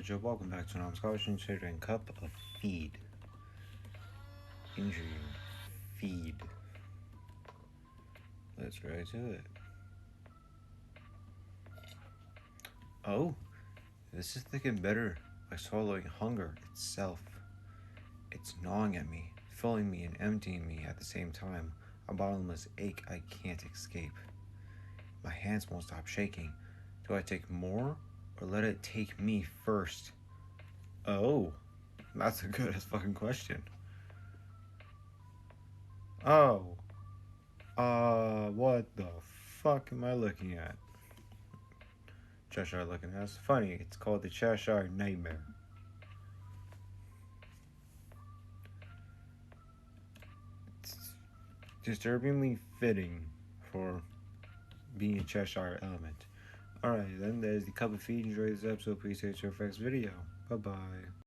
Joe, welcome back to Anomalous concentrated cup of feed. Injury feed. Let's get right to it. Oh, this is thinking better by swallowing hunger itself. It's gnawing at me, filling me and emptying me at the same time. A bottomless ache I can't escape. My hands won't stop shaking. Do I take more or let it take me first? Oh, that's a good as fucking question. Oh, what the fuck am I looking at? Cheshire looking at. It's funny, it's called the Cheshire Nightmare. It's disturbingly fitting for being a Cheshire element. Alright, then there's the cup of feed. Enjoy this episode. Please take your next video. Bye bye.